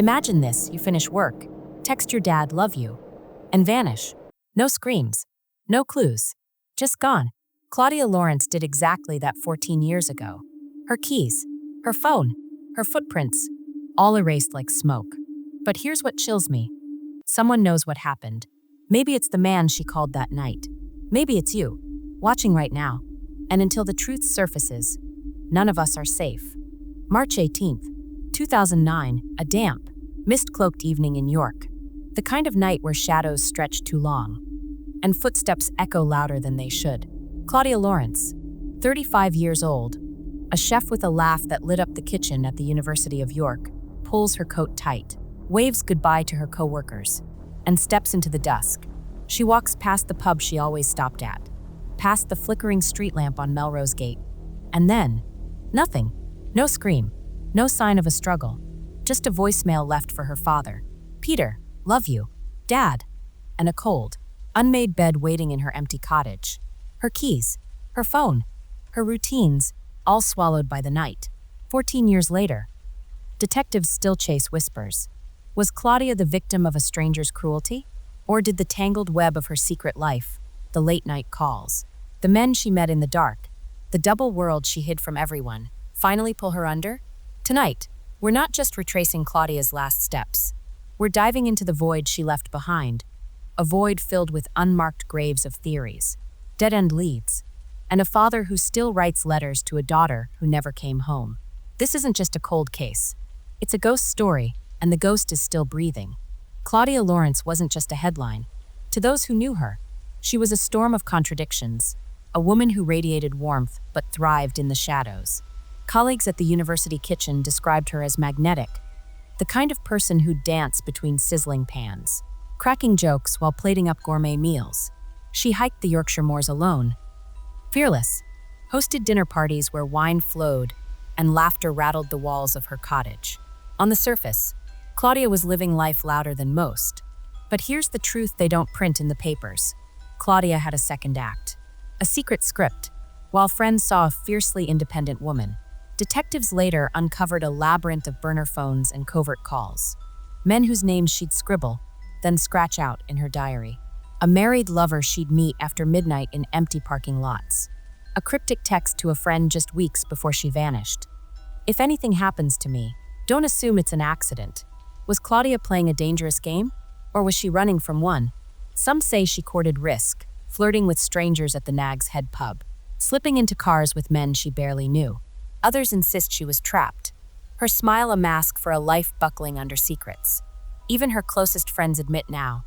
Imagine this, you finish work, text your dad, love you, and vanish. No screams, no clues, just gone. Claudia Lawrence did exactly that 14 years ago. Her keys, her phone, her footprints, all erased like smoke. But here's what chills me. Someone knows what happened. Maybe it's the man she called that night. Maybe it's you, watching right now. And until the truth surfaces, none of us are safe. March 18th, 2009, a damp, mist-cloaked evening in York. The kind of night where shadows stretch too long, and footsteps echo louder than they should. Claudia Lawrence, 35 years old, a chef with a laugh that lit up the kitchen at the University of York, pulls her coat tight, waves goodbye to her co-workers, and steps into the dusk. She walks past the pub she always stopped at, past the flickering street lamp on Melrose Gate, and then, nothing. No scream, no sign of a struggle, just a voicemail left for her father. Peter, love you, Dad, and a cold, unmade bed waiting in her empty cottage. Her keys, her phone, her routines, all swallowed by the night. 14 years later, detectives still chase whispers. Was Claudia the victim of a stranger's cruelty? Or did the tangled web of her secret life, the late-night calls, the men she met in the dark, the double world she hid from everyone, finally pull her under? Tonight, we're not just retracing Claudia's last steps. We're diving into the void she left behind, a void filled with unmarked graves of theories, dead-end leads, and a father who still writes letters to a daughter who never came home. This isn't just a cold case. It's a ghost story, and the ghost is still breathing. Claudia Lawrence wasn't just a headline. To those who knew her, she was a storm of contradictions, a woman who radiated warmth but thrived in the shadows. Colleagues at the university kitchen described her as magnetic, the kind of person who'd dance between sizzling pans, cracking jokes while plating up gourmet meals. She hiked the Yorkshire moors alone, fearless, hosted dinner parties where wine flowed and laughter rattled the walls of her cottage. On the surface, Claudia was living life louder than most. But here's the truth they don't print in the papers. Claudia had a second act, a secret script. While friends saw a fiercely independent woman, detectives later uncovered a labyrinth of burner phones and covert calls. Men whose names she'd scribble, then scratch out in her diary. A married lover she'd meet after midnight in empty parking lots. A cryptic text to a friend just weeks before she vanished. If anything happens to me, don't assume it's an accident. Was Claudia playing a dangerous game? Or was she running from one? Some say she courted risk, flirting with strangers at the Nag's Head pub, slipping into cars with men she barely knew. Others insist she was trapped, her smile a mask for a life buckling under secrets. Even her closest friends admit now,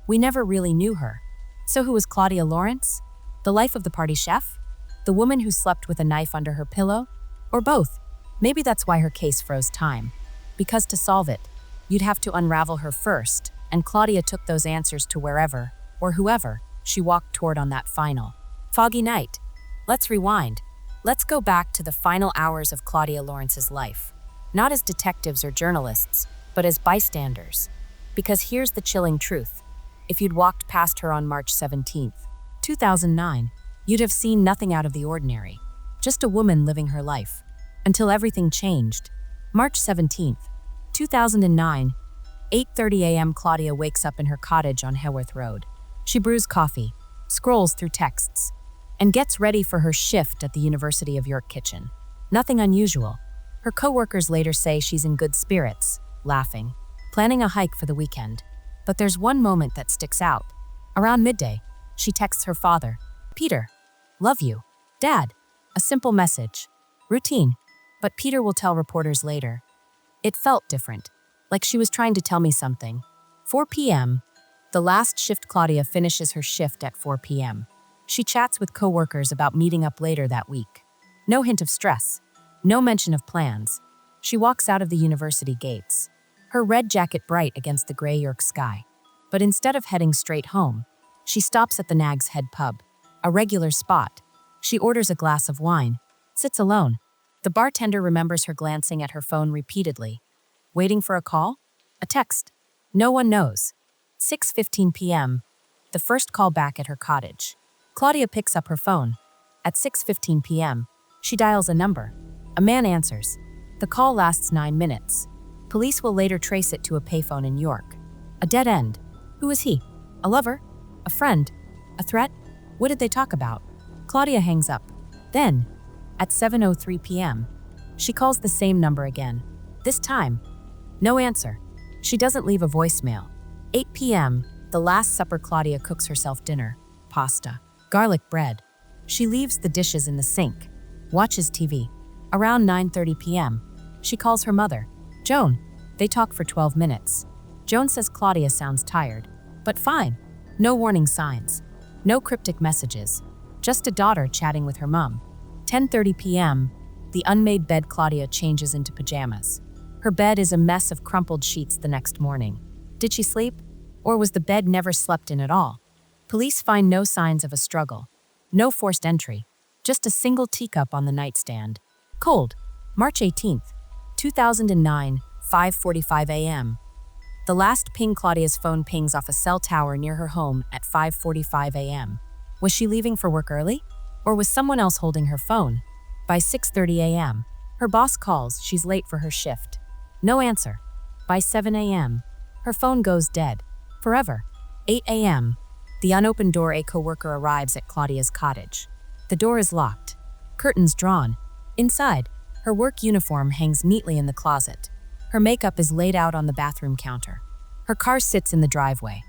we never really knew her. So who was Claudia Lawrence? The life of the party chef? The woman who slept with a knife under her pillow? Or both? Maybe that's why her case froze time. Because to solve it, you'd have to unravel her first, and Claudia took those answers to wherever, or whoever, she walked toward on that final, foggy night. Let's rewind. Let's go back to the final hours of Claudia Lawrence's life. Not as detectives or journalists, but as bystanders. Because here's the chilling truth. If you'd walked past her on March 17th, 2009, you'd have seen nothing out of the ordinary. Just a woman living her life. Until everything changed. March 17th, 2009, 8:30 a.m. Claudia wakes up in her cottage on Haworth Road. She brews coffee, scrolls through texts, and gets ready for her shift at the University of York kitchen. Nothing unusual. Her co-workers later say she's in good spirits, laughing, planning a hike for the weekend. But there's one moment that sticks out. Around midday, she texts her father, Peter, love you, Dad. A simple message. Routine. But Peter will tell reporters later. It felt different, like she was trying to tell me something. 4 p.m. The last shift. Claudia finishes her shift at 4 p.m. She chats with co-workers about meeting up later that week. No hint of stress. No mention of plans. She walks out of the university gates, her red jacket bright against the gray York sky. But instead of heading straight home, she stops at the Nag's Head pub, a regular spot. She orders a glass of wine, sits alone. The bartender remembers her glancing at her phone repeatedly. Waiting for a call? A text? No one knows. 6:15 p.m. The first call back at her cottage. Claudia picks up her phone. At 6:15 p.m., she dials a number. A man answers. The call lasts 9 minutes. Police will later trace it to a payphone in York. A dead end. Who is he? A lover? A friend? A threat? What did they talk about? Claudia hangs up. Then, at 7:03 p.m., she calls the same number again. This time, no answer. She doesn't leave a voicemail. 8 p.m., the Last Supper. Claudia cooks herself dinner. Pasta. Garlic bread. She leaves the dishes in the sink. Watches TV. Around 9:30 p.m., she calls her mother. Joan. They talk for 12 minutes. Joan says Claudia sounds tired, but fine. No warning signs. No cryptic messages. Just a daughter chatting with her mom. 10:30 p.m., the unmade bed. Claudia changes into pajamas. Her bed is a mess of crumpled sheets the next morning. Did she sleep? Or was the bed never slept in at all? Police find no signs of a struggle. No forced entry. Just a single teacup on the nightstand. Cold. March 18th, 2009, 5:45 a.m. The last ping. Claudia's phone pings off a cell tower near her home at 5:45 a.m. Was she leaving for work early? Or was someone else holding her phone? By 6:30 a.m., her boss calls she's late for her shift. No answer. By 7 a.m., her phone goes dead. Forever. 8 a.m., the unopened door. A coworker arrives at Claudia's cottage. The door is locked. Curtains drawn. Inside, her work uniform hangs neatly in the closet. Her makeup is laid out on the bathroom counter. Her car sits in the driveway.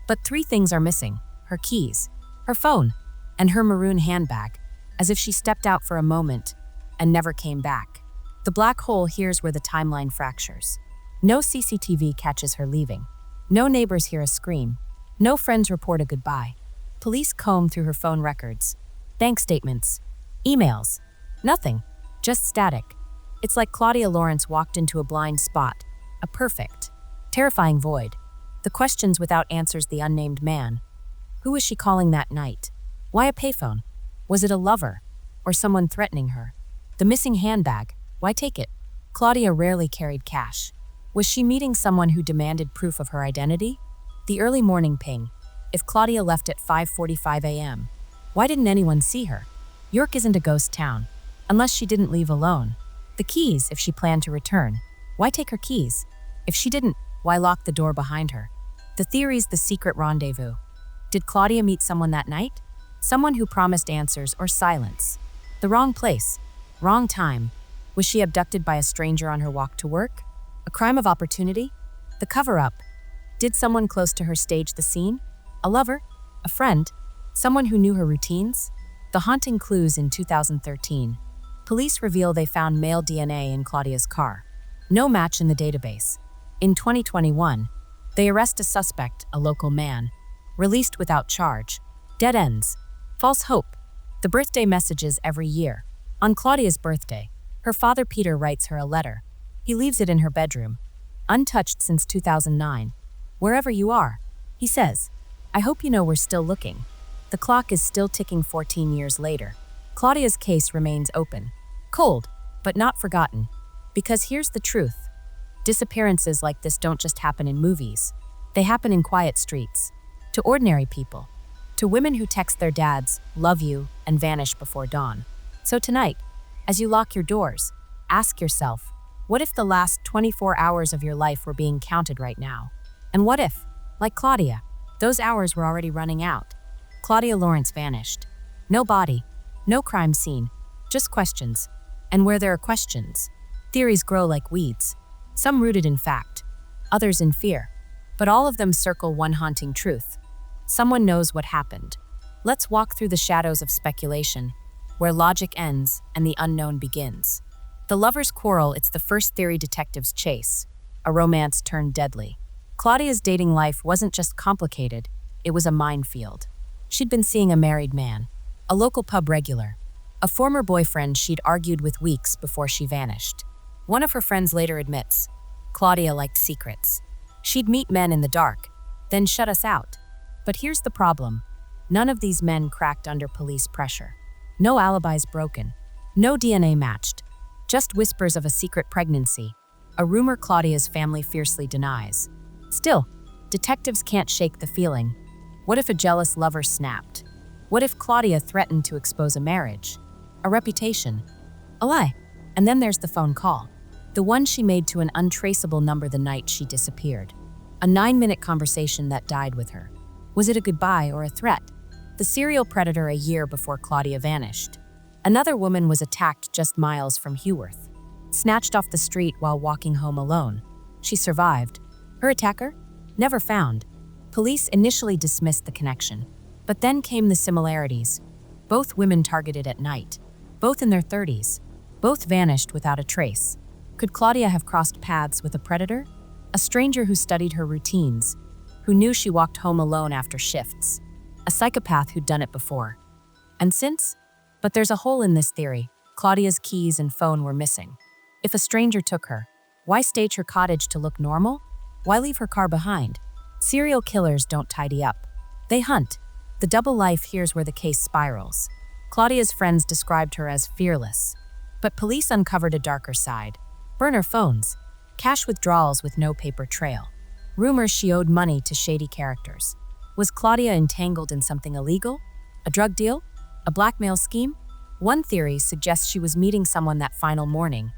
But three things are missing: her keys, her phone, and her maroon handbag, as if she stepped out for a moment and never came back. The black hole. Here's where the timeline fractures. No CCTV catches her leaving. No neighbors hear a scream. No friends report a goodbye. Police comb through her phone records. Bank statements. Emails. Nothing. Just static. It's like Claudia Lawrence walked into a blind spot. A perfect, terrifying void. The questions without answers. The unnamed man. Who was she calling that night? Why a payphone? Was it a lover? Or someone threatening her? The missing handbag. Why take it? Claudia rarely carried cash. Was she meeting someone who demanded proof of her identity? The early morning ping. If Claudia left at 5:45 a.m., why didn't anyone see her? York isn't a ghost town, unless she didn't leave alone. The keys. If she planned to return, why take her keys? If she didn't, why lock the door behind her? The theories. The secret rendezvous. Did Claudia meet someone that night? Someone who promised answers or silence. The wrong place. Wrong time. Was she abducted by a stranger on her walk to work? A crime of opportunity? The cover-up. Did someone close to her stage the scene? A lover? A friend? Someone who knew her routines? The haunting clues. In 2013, police reveal they found male DNA in Claudia's car. No match in the database. In 2021, they arrest a suspect, a local man, released without charge. Dead ends. False hope. The birthday messages every year. On Claudia's birthday, her father Peter writes her a letter. He leaves it in her bedroom. Untouched since 2009. Wherever you are, he says, I hope you know we're still looking. The clock is still ticking 14 years later. Claudia's case remains open. Cold, but not forgotten. Because here's the truth. Disappearances like this don't just happen in movies. They happen in quiet streets. To ordinary people. To women who text their dads, love you, and vanish before dawn. So tonight, as you lock your doors, ask yourself, what if the last 24 hours of your life were being counted right now? And what if, like Claudia, those hours were already running out? Claudia Lawrence vanished. No body, no crime scene, just questions. And where there are questions, theories grow like weeds, some rooted in fact, others in fear. But all of them circle one haunting truth. Someone knows what happened. Let's walk through the shadows of speculation, where logic ends and the unknown begins. The lovers' quarrel. It's the first theory detectives chase. A romance turned deadly. Claudia's dating life wasn't just complicated, it was a minefield. She'd been seeing a married man, a local pub regular, a former boyfriend she'd argued with weeks before she vanished. One of her friends later admits, Claudia liked secrets. She'd meet men in the dark, then shut us out. But here's the problem. None of these men cracked under police pressure. No alibis broken. No DNA matched. Just whispers of a secret pregnancy, a rumor Claudia's family fiercely denies. Still, detectives can't shake the feeling. What if a jealous lover snapped? What if Claudia threatened to expose a marriage? A reputation? A lie? And then there's the phone call. The one she made to an untraceable number the night she disappeared. A 9-minute conversation that died with her. Was it a goodbye or a threat? The serial predator a year before Claudia vanished. Another woman was attacked just miles from Heworth. Snatched off the street while walking home alone. She survived. Her attacker? Never found. Police initially dismissed the connection. But then came the similarities. Both women targeted at night. Both in their 30s. Both vanished without a trace. Could Claudia have crossed paths with a predator? A stranger who studied her routines, who knew she walked home alone after shifts. A psychopath who'd done it before. And since? But there's a hole in this theory. Claudia's keys and phone were missing. If a stranger took her, why stage her cottage to look normal? Why leave her car behind? Serial killers don't tidy up. They hunt. The double life here's where the case spirals. Claudia's friends described her as fearless. But police uncovered a darker side. Burner phones. Cash withdrawals with no paper trail. Rumors she owed money to shady characters. Was Claudia entangled in something illegal? A drug deal? A blackmail scheme? One theory suggests she was meeting someone that final morning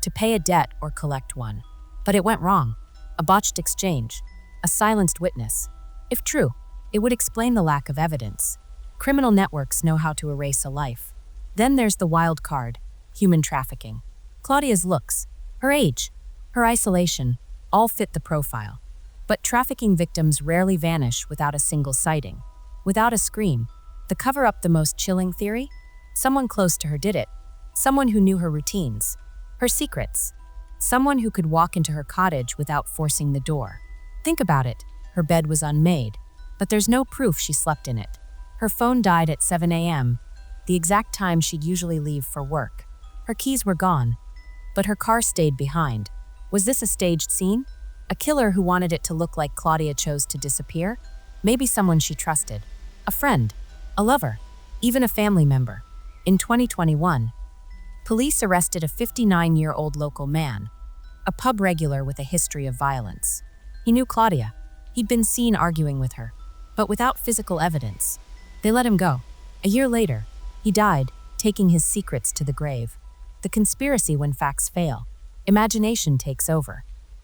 to pay a debt or collect one. But it went wrong. A botched exchange. A silenced witness. If true, it would explain the lack of evidence. Criminal networks know how to erase a life. Then there's the wild card, human trafficking. Claudia's looks, her age, her isolation, all fit the profile. But trafficking victims rarely vanish without a single sighting. Without a scream. The cover-up the most chilling theory? Someone close to her did it. Someone who knew her routines. Her secrets. Someone who could walk into her cottage without forcing the door. Think about it. Her bed was unmade. But there's no proof she slept in it. Her phone died at 7 a.m., the exact time she'd usually leave for work. Her keys were gone. But her car stayed behind. Was this a staged scene? A killer who wanted it to look like Claudia chose to disappear? Maybe someone she trusted. A friend. A lover. Even a family member. In 2021, police arrested a 59-year-old local man, a pub regular with a history of violence. He knew Claudia. He'd been seen arguing with her, but without physical evidence. They let him go. A year later, he died, taking his secrets to the grave. The conspiracy when facts fail. Imagination takes over.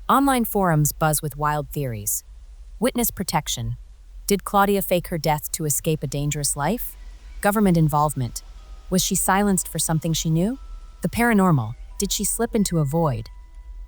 Online forums buzz with wild theories. Witness protection. Did Claudia fake her death to escape a dangerous life? Government involvement. Was she silenced for something she knew? The paranormal. Did she slip into a void?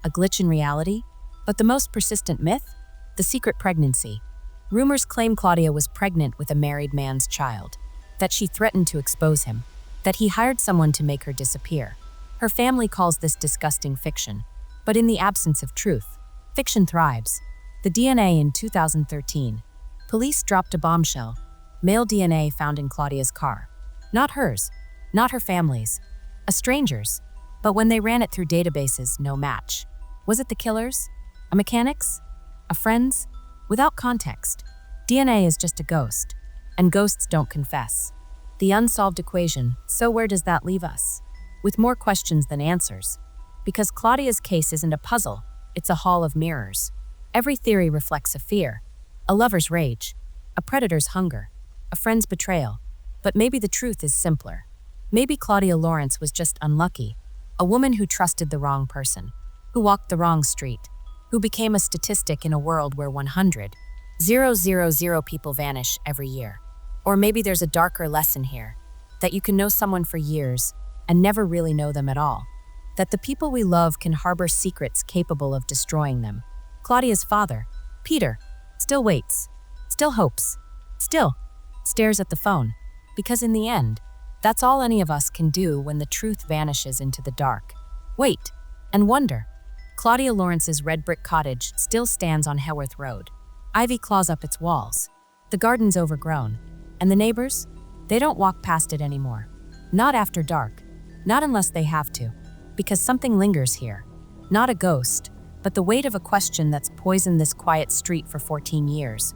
A glitch in reality? But the most persistent myth? The secret pregnancy. Rumors claim Claudia was pregnant with a married man's child. That she threatened to expose him. That he hired someone to make her disappear. Her family calls this disgusting fiction. But in the absence of truth, fiction thrives. The DNA in 2013. Police dropped a bombshell. Male DNA found in Claudia's car. Not hers. Not her family's. A stranger's. But when they ran it through databases, no match. Was it the killer's? A mechanic's? A friend's? Without context. DNA is just a ghost. And ghosts don't confess. The unsolved equation, so where does that leave us? With more questions than answers. Because Claudia's case isn't a puzzle, it's a hall of mirrors. Every theory reflects a fear. A lover's rage. A predator's hunger. A friend's betrayal. But maybe the truth is simpler. Maybe Claudia Lawrence was just unlucky. A woman who trusted the wrong person. Who walked the wrong street. Who became a statistic in a world where 100,000 people vanish every year. Or maybe there's a darker lesson here. That you can know someone for years and never really know them at all. That the people we love can harbor secrets capable of destroying them. Claudia's father, Peter, still waits. Still hopes. Still stares at the phone. Because in the end, that's all any of us can do when the truth vanishes into the dark. Wait and wonder. Claudia Lawrence's red brick cottage still stands on Heworth Road. Ivy claws up its walls. The garden's overgrown. And the neighbors? They don't walk past it anymore. Not after dark. Not unless they have to. Because something lingers here. Not a ghost, but the weight of a question that's poisoned this quiet street for 14 years.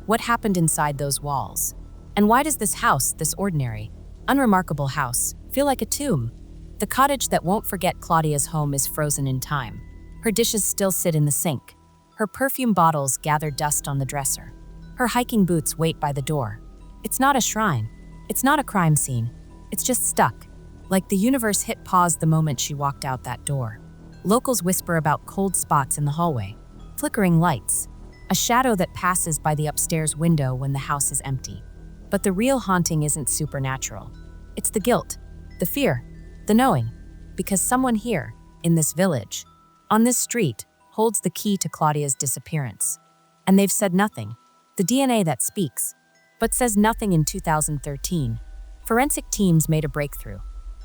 What happened inside those walls? And why does this house, this ordinary, unremarkable house, feel like a tomb? The cottage that won't forget Claudia's home is frozen in time. Her dishes still sit in the sink. Her perfume bottles gather dust on the dresser. Her hiking boots wait by the door. It's not a shrine. It's not a crime scene. It's just stuck. Like the universe hit pause the moment she walked out that door. Locals whisper about cold spots in the hallway, flickering lights, a shadow that passes by the upstairs window when the house is empty. But the real haunting isn't supernatural. It's the guilt, the fear, the knowing, because someone here, in this village, on this street, holds the key to Claudia's disappearance. And they've said nothing. The DNA that speaks, but says nothing. In 2013, forensic teams made a breakthrough.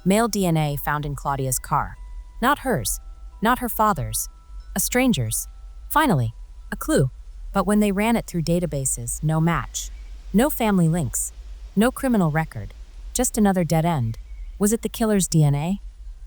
Male DNA found in Claudia's car. Not hers, not her father's, a stranger's. Finally, a clue. But when they ran it through databases, no match. No family links. No criminal record. Just another dead end. Was it the killer's DNA?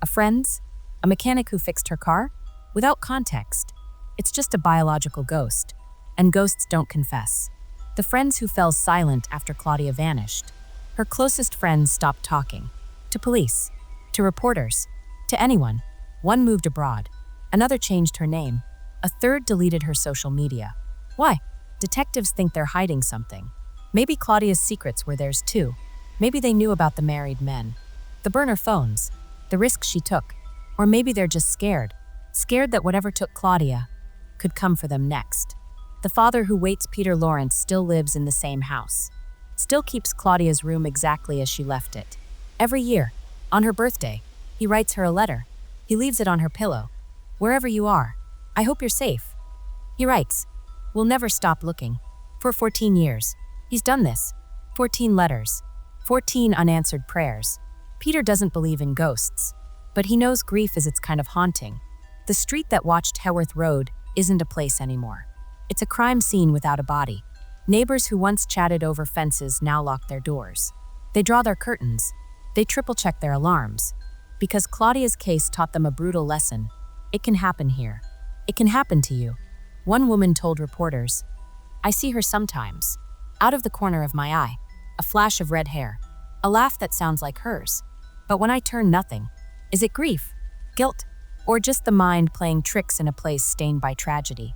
A friend's? A mechanic who fixed her car? Without context. It's just a biological ghost. And ghosts don't confess. The friends who fell silent after Claudia vanished. Her closest friends stopped talking. To police. To reporters. To anyone. One moved abroad. Another changed her name. A third deleted her social media. Why? Detectives think they're hiding something. Maybe Claudia's secrets were theirs too. Maybe they knew about the married men. The burner phones. The risks she took. Or maybe they're just scared. Scared that whatever took Claudia could come for them next. The father who waits Peter Lawrence still lives in the same house. Still keeps Claudia's room exactly as she left it. Every year, on her birthday, he writes her a letter. He leaves it on her pillow. Wherever you are, I hope you're safe. He writes, we'll never stop looking. For 14 years, he's done this. 14 letters. 14 unanswered prayers. Peter doesn't believe in ghosts, but he knows grief is its kind of haunting. The street that watched Haworth Road isn't a place anymore. It's a crime scene without a body. Neighbors who once chatted over fences now lock their doors. They draw their curtains. They triple-check their alarms. Because Claudia's case taught them a brutal lesson. It can happen here. It can happen to you. One woman told reporters, I see her sometimes. Out of the corner of my eye. A flash of red hair. A laugh that sounds like hers. But when I turn, nothing. Is it grief? Guilt? Or just the mind playing tricks in a place stained by tragedy?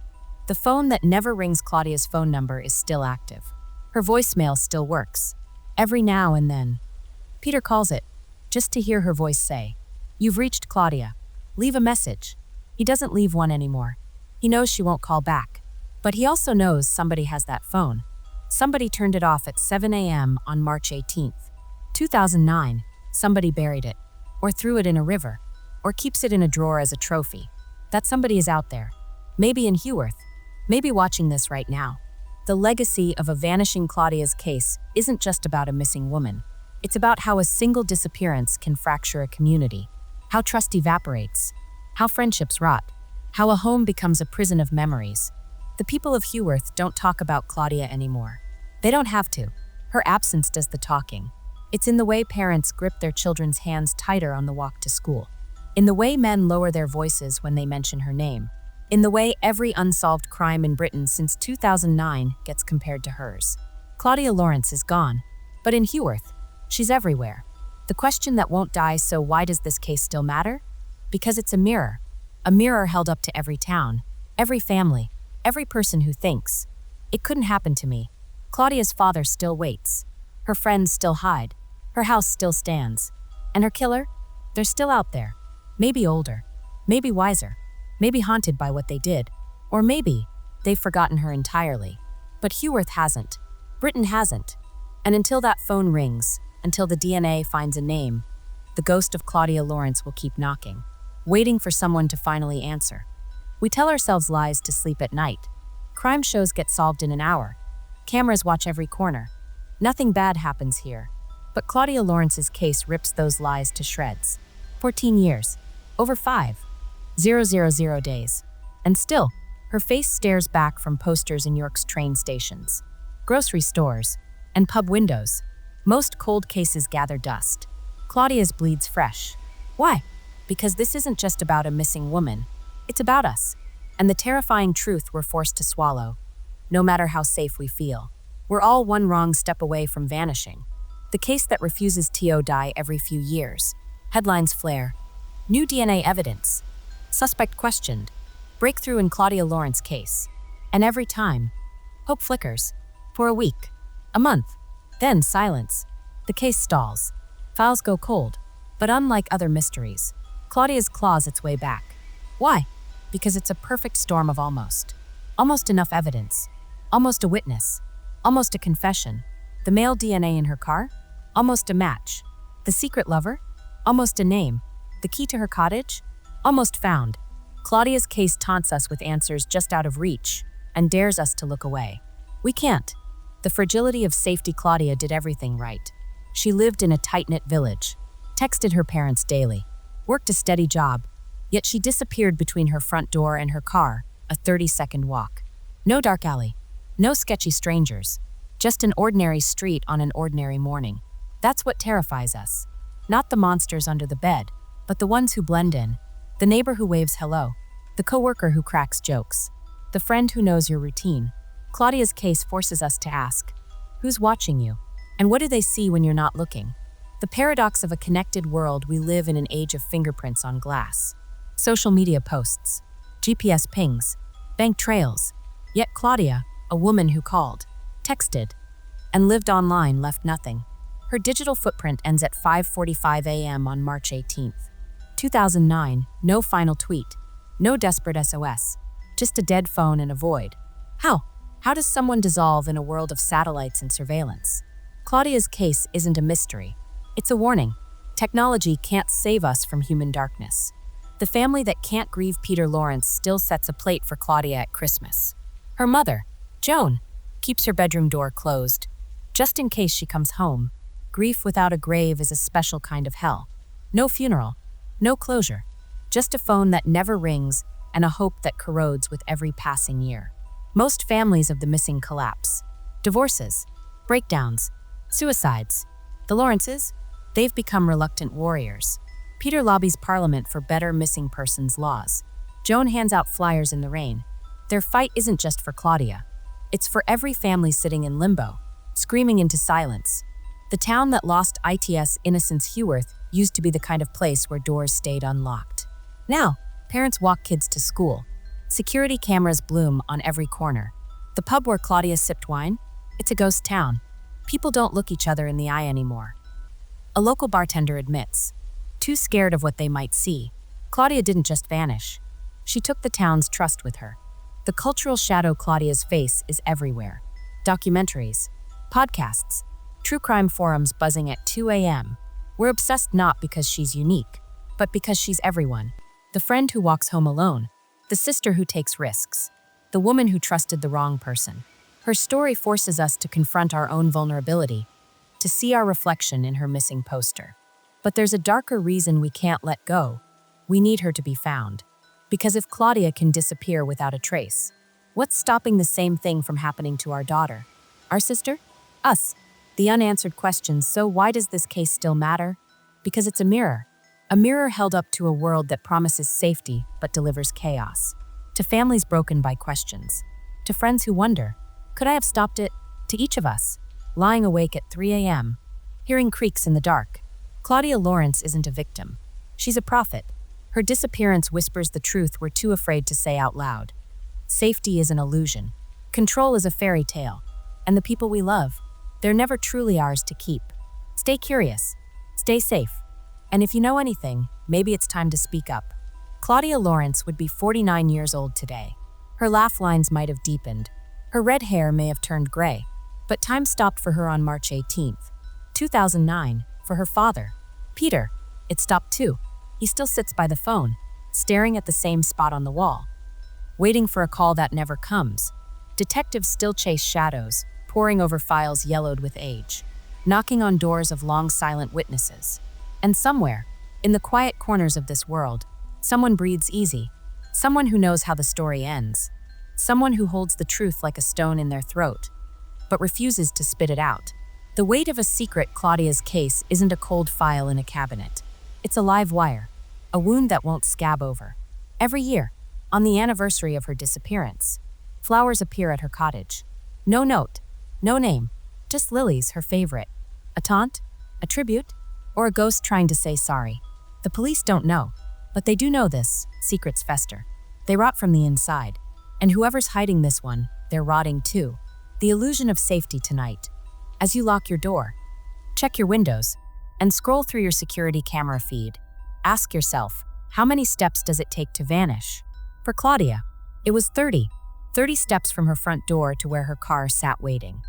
The phone that never rings Claudia's phone number is still active. Her voicemail still works. Every now and then. Peter calls it, just to hear her voice say, you've reached Claudia. Leave a message. He doesn't leave one anymore. He knows she won't call back. But he also knows somebody has that phone. Somebody turned it off at 7 a.m. on March 18th, 2009. Somebody buried it, or threw it in a river, or keeps it in a drawer as a trophy. That somebody is out there. Maybe in Haworth. Maybe watching this right now. The legacy of a vanishing Claudia's case isn't just about a missing woman. It's about how a single disappearance can fracture a community, how trust evaporates, how friendships rot, how a home becomes a prison of memories. The people of Haworth don't talk about Claudia anymore. They don't have to. Her absence does the talking. It's in the way parents grip their children's hands tighter on the walk to school. In the way men lower their voices when they mention her name. In the way every unsolved crime in Britain since 2009 gets compared to hers. Claudia Lawrence is gone, but in Haworth, she's everywhere. The question that won't die, so why does this case still matter? Because it's a mirror held up to every town, every family, every person who thinks, it couldn't happen to me. Claudia's father still waits. Her friends still hide. Her house still stands. And her killer? They're still out there. Maybe older. Maybe wiser. Maybe haunted by what they did. Or maybe they've forgotten her entirely. But Haworth hasn't. Britain hasn't. And until that phone rings, until the DNA finds a name, the ghost of Claudia Lawrence will keep knocking, waiting for someone to finally answer. We tell ourselves lies to sleep at night. Crime shows get solved in an hour. Cameras watch every corner. Nothing bad happens here. But Claudia Lawrence's case rips those lies to shreds. 14 years. Over 5,000 days. And still, her face stares back from posters in York's train stations, grocery stores, and pub windows. Most cold cases gather dust. Claudia's bleeds fresh. Why? Because this isn't just about a missing woman. It's about us. And the terrifying truth we're forced to swallow. No matter how safe we feel. We're all one wrong step away from vanishing. The case that refuses to die every few years. Headlines flare. New DNA evidence. Suspect questioned. Breakthrough in Claudia Lawrence case. And every time, hope flickers. For a week. A month. Then silence. The case stalls. Files go cold. But unlike other mysteries, Claudia's claws its way back. Why? Because it's a perfect storm of almost. Almost enough evidence. Almost a witness. Almost a confession. The male DNA in her car? Almost a match. The secret lover? Almost a name. The key to her cottage? Almost found. Claudia's case taunts us with answers just out of reach and dares us to look away. We can't. The fragility of safety. Claudia did everything right. She lived in a tight-knit village, texted her parents daily, worked a steady job, yet she disappeared between her front door and her car, a 30-second walk. No dark alley, no sketchy strangers, just an ordinary street on an ordinary morning. That's what terrifies us. Not the monsters under the bed, but the ones who blend in, the neighbor who waves hello, the coworker who cracks jokes, the friend who knows your routine. Claudia's case forces us to ask, who's watching you? And what do they see when you're not looking? The paradox of a connected world. We live in an age of fingerprints on glass, social media posts, GPS pings, bank trails. Yet Claudia, a woman who called, texted, and lived online, left nothing. Her digital footprint ends at 5:45 a.m. on March 18th, 2009. No final tweet, no desperate SOS, just a dead phone and a void. How? How does someone dissolve in a world of satellites and surveillance? Claudia's case isn't a mystery. It's a warning. Technology can't save us from human darkness. The family that can't grieve Peter Lawrence still sets a plate for Claudia at Christmas. Her mother, Joan, keeps her bedroom door closed, just in case she comes home. Grief without a grave is a special kind of hell. No funeral, no closure, just a phone that never rings and a hope that corrodes with every passing year. Most families of the missing collapse. Divorces, breakdowns, suicides. The Lawrences, they've become reluctant warriors. Peter lobbies Parliament for better missing persons laws. Joan hands out flyers in the rain. Their fight isn't just for Claudia. It's for every family sitting in limbo, screaming into silence. The town that lost its innocence, Heworth, used to be the kind of place where doors stayed unlocked. Now, parents walk kids to school. Security cameras bloom on every corner. The pub where Claudia sipped wine? It's a ghost town. People don't look each other in the eye anymore. A local bartender admits, too scared of what they might see. Claudia didn't just vanish. She took the town's trust with her. The cultural shadow. Claudia's face is everywhere. Documentaries, podcasts, true crime forums buzzing at 2 a.m. We're obsessed not because she's unique, but because she's everyone. The friend who walks home alone, the sister who takes risks, the woman who trusted the wrong person. Her story forces us to confront our own vulnerability, to see our reflection in her missing poster. But there's a darker reason we can't let go. We need her to be found. Because if Claudia can disappear without a trace, what's stopping the same thing from happening to our daughter? Our sister? Us. The unanswered questions. So why does this case still matter? Because it's a mirror. A mirror held up to a world that promises safety but delivers chaos. To families broken by questions. To friends who wonder, could I have stopped it? To each of us, lying awake at 3 a.m., hearing creaks in the dark. Claudia Lawrence isn't a victim. She's a prophet. Her disappearance whispers the truth we're too afraid to say out loud. Safety is an illusion. Control is a fairy tale. And the people we love, they're never truly ours to keep. Stay curious. Stay safe. And if you know anything, maybe it's time to speak up. Claudia Lawrence would be 49 years old today. Her laugh lines might have deepened. Her red hair may have turned gray. But time stopped for her on March 18th, 2009, for her father, Peter. It stopped too. He still sits by the phone, staring at the same spot on the wall, waiting for a call that never comes. Detectives still chase shadows, poring over files yellowed with age, knocking on doors of long silent witnesses. And somewhere, in the quiet corners of this world, someone breathes easy, someone who knows how the story ends, someone who holds the truth like a stone in their throat, but refuses to spit it out. The weight of a secret. Claudia's case isn't a cold file in a cabinet. It's a live wire, a wound that won't scab over. Every year, on the anniversary of her disappearance, flowers appear at her cottage. No note, no name, just lilies, her favorite. A taunt, a tribute, or a ghost trying to say sorry. The police don't know, but they do know this. Secrets fester. They rot from the inside. And whoever's hiding this one, they're rotting too. The illusion of safety tonight. As you lock your door, check your windows, and scroll through your security camera feed, ask yourself, How many steps does it take to vanish? For Claudia, it was 30. 30 steps from her front door to where her car sat waiting.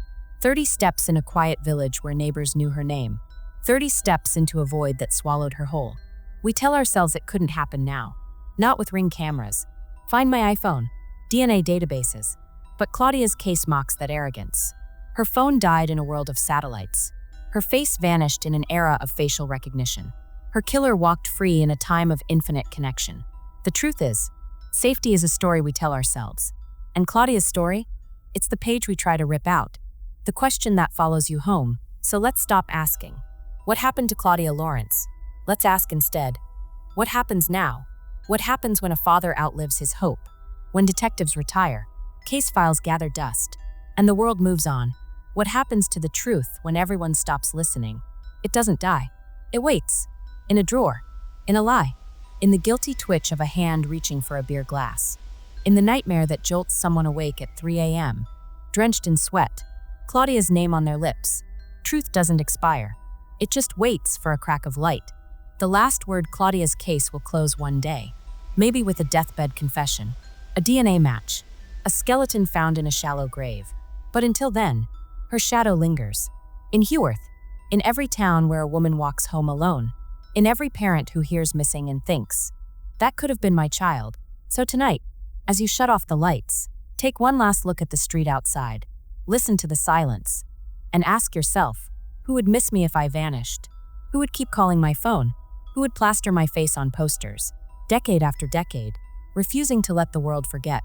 30 steps in a quiet village where neighbors knew her name. 30 steps into a void that swallowed her whole. We tell ourselves it couldn't happen now. Not with Ring cameras. Find My iPhone. DNA databases. But Claudia's case mocks that arrogance. Her phone died in a world of satellites. Her face vanished in an era of facial recognition. Her killer walked free in a time of infinite connection. The truth is, safety is a story we tell ourselves. And Claudia's story? It's the page we try to rip out. The question that follows you home. So let's stop asking, what happened to Claudia Lawrence? Let's ask instead, what happens now? What happens when a father outlives his hope? When detectives retire, case files gather dust, and the world moves on? What happens to the truth when everyone stops listening? It doesn't die. It waits. In a drawer. In a lie. In the guilty twitch of a hand reaching for a beer glass. In the nightmare that jolts someone awake at 3 a.m., drenched in sweat, Claudia's name on their lips. Truth doesn't expire. It just waits for a crack of light. The last word: Claudia's case will close one day. Maybe with a deathbed confession, a DNA match, a skeleton found in a shallow grave. But until then, her shadow lingers. In Heworth, in every town where a woman walks home alone, in every parent who hears missing and thinks, that could have been my child. So tonight, as you shut off the lights, take one last look at the street outside, listen to the silence, and ask yourself, who would miss me if I vanished? Who would keep calling my phone? Who would plaster my face on posters, decade after decade, refusing to let the world forget?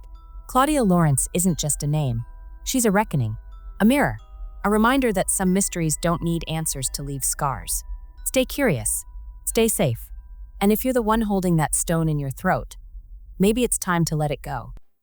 Claudia Lawrence isn't just a name. She's a reckoning, a mirror, a reminder that some mysteries don't need answers to leave scars. Stay curious, stay safe, and if you're the one holding that stone in your throat, maybe it's time to let it go.